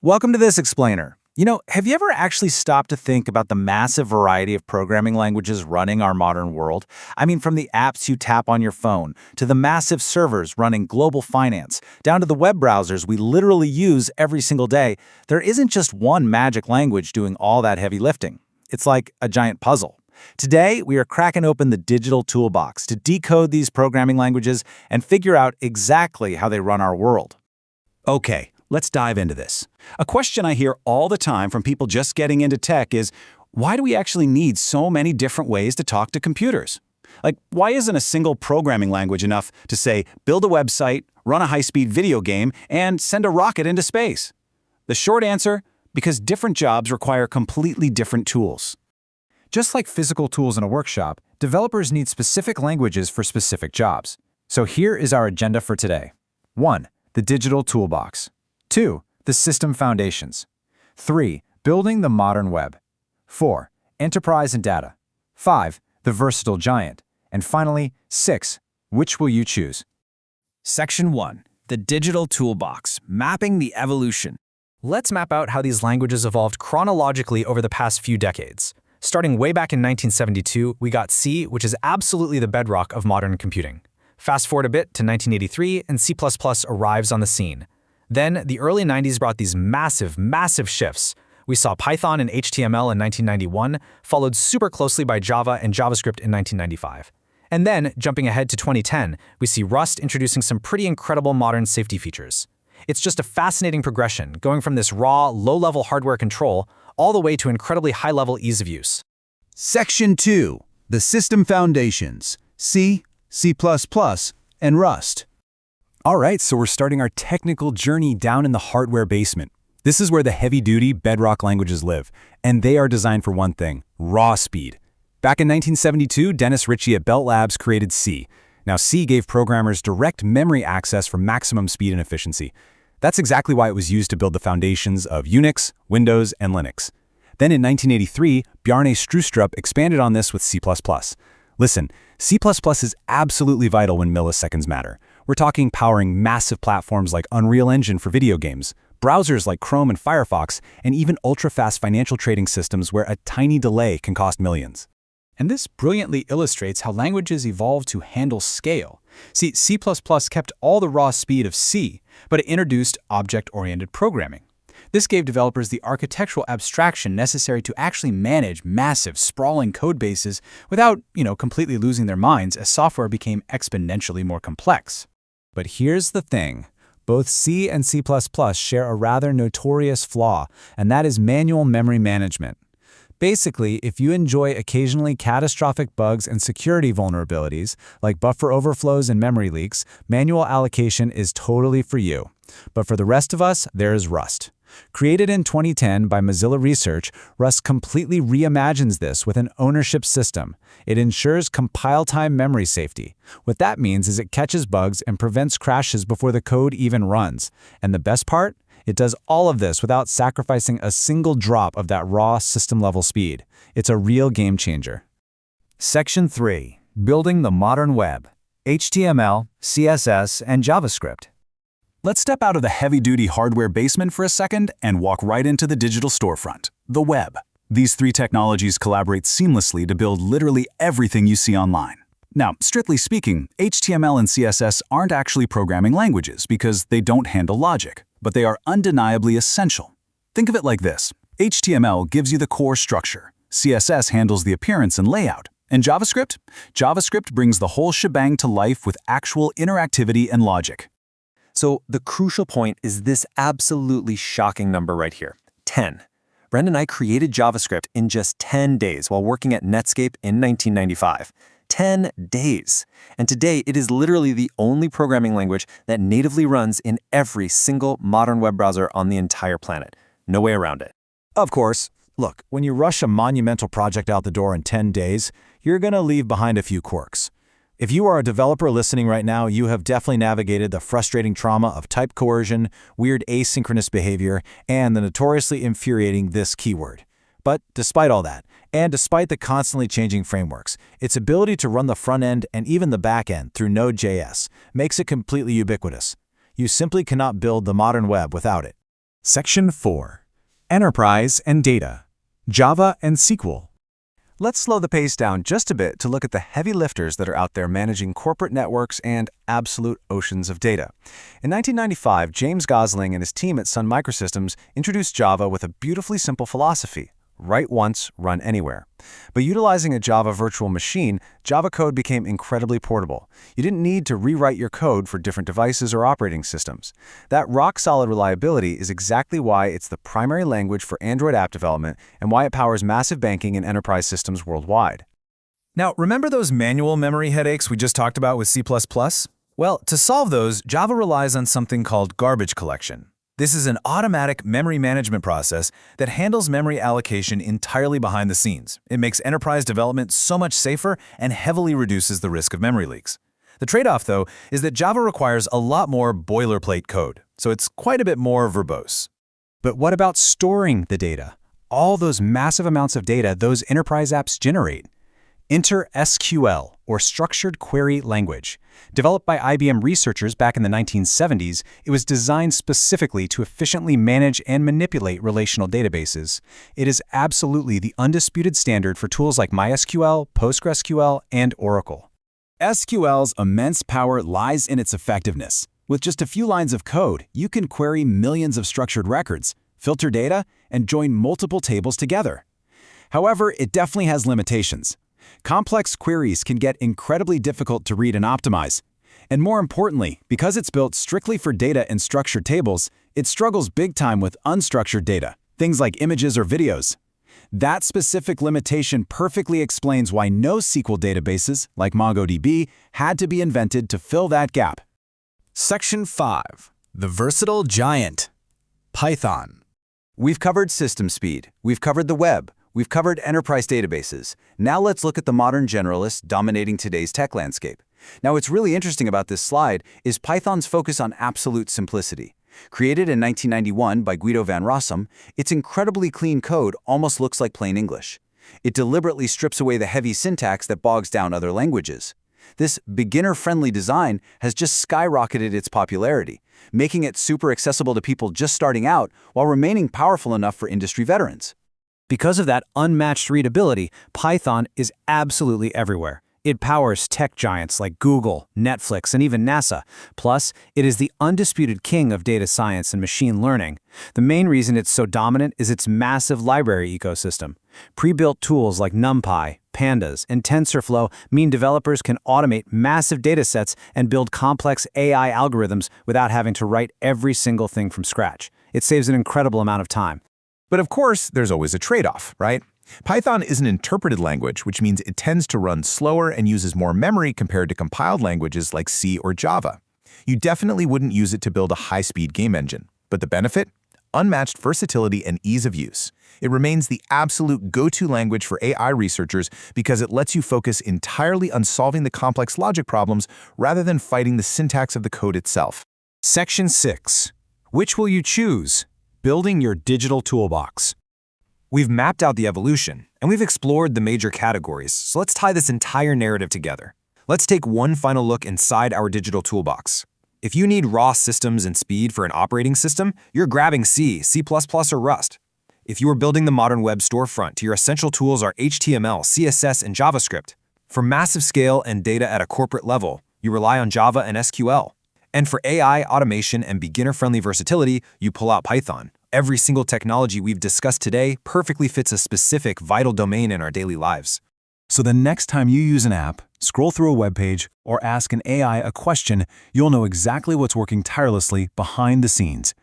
Welcome to this explainer. Have you ever actually stopped to think about the massive variety of programming languages running our modern world? I mean, from the apps you tap on your phone, to the massive servers running global finance, down to the web browsers we literally use every single day, there isn't just one magic language doing all that heavy lifting. It's like a giant puzzle. Today, we are cracking open the digital toolbox to decode these programming languages and figure out exactly how they run our world. Okay, let's dive into this. A question I hear all the time from people just getting into tech is, why do we actually need so many different ways to talk to computers? Like, why isn't a single programming language enough to say, build a website, run a high-speed video game, and send a rocket into space? The short answer, because different jobs require completely different tools. Just like physical tools in a workshop, developers need specific languages for specific jobs. So here is our agenda for today. 1. The digital toolbox. 2. The system foundations. 3. Building the modern web. 4. Enterprise and data. 5. The versatile giant. And finally, 6. Which will you choose? Section 1. The digital toolbox, mapping the evolution. Let's map out how these languages evolved chronologically over the past few decades. Starting way back in 1972, we got C, which is absolutely the bedrock of modern computing. Fast forward a bit to 1983, and C++ arrives on the scene. Then, the early 90s brought these massive shifts. We saw Python and HTML in 1991, followed super closely by Java and JavaScript in 1995. And then, jumping ahead to 2010, we see Rust introducing some pretty incredible modern safety features. It's just a fascinating progression, going from this raw, low-level hardware control all the way to incredibly high-level ease of use. Section 2. The system foundations. C, C++, and Rust. All right, so we're starting our technical journey down in the hardware basement. This is where the heavy-duty bedrock languages live, and they are designed for one thing: raw speed. Back in 1972, Dennis Ritchie at Bell Labs created C. Now, C gave programmers direct memory access for maximum speed and efficiency. That's exactly why it was used to build the foundations of Unix, Windows, and Linux. Then in 1983, Bjarne Stroustrup expanded on this with C++. Listen, C++ is absolutely vital when milliseconds matter. We're talking powering massive platforms like Unreal Engine for video games, browsers like Chrome and Firefox, and even ultra-fast financial trading systems where a tiny delay can cost millions. And this brilliantly illustrates how languages evolved to handle scale. See, C++ kept all the raw speed of C, but it introduced object-oriented programming. This gave developers the architectural abstraction necessary to actually manage massive, sprawling code bases without, completely losing their minds as software became exponentially more complex. But here's the thing. Both C and C++ share a rather notorious flaw, and that is manual memory management. Basically, if you enjoy occasionally catastrophic bugs and security vulnerabilities, like buffer overflows and memory leaks, manual allocation is totally for you. But for the rest of us, there is Rust. Created in 2010 by Mozilla Research, Rust completely reimagines this with an ownership system. It ensures compile-time memory safety. What that means is it catches bugs and prevents crashes before the code even runs. And the best part? It does all of this without sacrificing a single drop of that raw system-level speed. It's a real game changer. Section 3. Building the modern web. HTML, CSS, and JavaScript. Let's step out of the heavy-duty hardware basement for a second and walk right into the digital storefront, the web. These three technologies collaborate seamlessly to build literally everything you see online. Now, strictly speaking, HTML and CSS aren't actually programming languages because they don't handle logic, but they are undeniably essential. Think of it like this. HTML gives you the core structure. CSS handles the appearance and layout. And JavaScript? JavaScript brings the whole shebang to life with actual interactivity and logic. So the crucial point is this absolutely shocking number right here, 10. Brent and I created JavaScript in just 10 days while working at Netscape in 1995. 10 days. And today, it is literally the only programming language that natively runs in every single modern web browser on the entire planet. No way around it. Of course, look, when you rush a monumental project out the door in 10 days, you're going to leave behind a few quirks. If you are a developer listening right now, you have definitely navigated the frustrating trauma of type coercion, weird asynchronous behavior, and the notoriously infuriating this keyword. But despite all that, and despite the constantly changing frameworks, its ability to run the front end and even the back end through Node.js makes it completely ubiquitous. You simply cannot build the modern web without it. Section 4. Enterprise and Data. Java and SQL. Let's slow the pace down just a bit to look at the heavy lifters that are out there managing corporate networks and absolute oceans of data. In 1995, James Gosling and his team at Sun Microsystems introduced Java with a beautifully simple philosophy: write once, run anywhere. But utilizing a Java virtual machine, Java code became incredibly portable. You didn't need to rewrite your code for different devices or operating systems. That rock-solid reliability is exactly why it's the primary language for Android app development and why it powers massive banking and enterprise systems worldwide. Now, remember those manual memory headaches we just talked about with C++? Well, to solve those, Java relies on something called garbage collection. This is an automatic memory management process that handles memory allocation entirely behind the scenes. It makes enterprise development so much safer and heavily reduces the risk of memory leaks. The trade-off, though, is that Java requires a lot more boilerplate code, so it's quite a bit more verbose. But what about storing the data? All those massive amounts of data those enterprise apps generate. Enter SQL, or Structured Query Language. Developed by IBM researchers back in the 1970s, it was designed specifically to efficiently manage and manipulate relational databases. It is absolutely the undisputed standard for tools like MySQL, PostgreSQL, and Oracle. SQL's immense power lies in its effectiveness. With just a few lines of code, you can query millions of structured records, filter data, and join multiple tables together. However, it definitely has limitations. Complex queries can get incredibly difficult to read and optimize. And more importantly, because it's built strictly for data in structured tables, it struggles big time with unstructured data, things like images or videos. That specific limitation perfectly explains why NoSQL databases, like MongoDB, had to be invented to fill that gap. Section 5. The Versatile Giant. Python. We've covered system speed. We've covered the web. We've covered enterprise databases. Now let's look at the modern generalist dominating today's tech landscape. Now, what's really interesting about this slide is Python's focus on absolute simplicity. Created in 1991 by Guido van Rossum, its incredibly clean code almost looks like plain English. It deliberately strips away the heavy syntax that bogs down other languages. This beginner-friendly design has just skyrocketed its popularity, making it super accessible to people just starting out while remaining powerful enough for industry veterans. Because of that unmatched readability, Python is absolutely everywhere. It powers tech giants like Google, Netflix, and even NASA. Plus, it is the undisputed king of data science and machine learning. The main reason it's so dominant is its massive library ecosystem. Pre-built tools like NumPy, Pandas, and TensorFlow mean developers can automate massive data sets and build complex AI algorithms without having to write every single thing from scratch. It saves an incredible amount of time. But of course, there's always a trade-off, right? Python is an interpreted language, which means it tends to run slower and uses more memory compared to compiled languages like C or Java. You definitely wouldn't use it to build a high-speed game engine. But the benefit? Unmatched versatility and ease of use. It remains the absolute go-to language for AI researchers because it lets you focus entirely on solving the complex logic problems rather than fighting the syntax of the code itself. Section 6. Which will you choose? Building your digital toolbox. We've mapped out the evolution, and we've explored the major categories, so let's tie this entire narrative together. Let's take one final look inside our digital toolbox. If you need raw systems and speed for an operating system, you're grabbing C, C++, or Rust. If you are building the modern web storefront, your essential tools are HTML, CSS, and JavaScript. For massive scale and data at a corporate level, you rely on Java and SQL. And for AI, automation, and beginner-friendly versatility, you pull out Python. Every single technology we've discussed today perfectly fits a specific vital domain in our daily lives. So the next time you use an app, scroll through a web page, or ask an AI a question, you'll know exactly what's working tirelessly behind the scenes.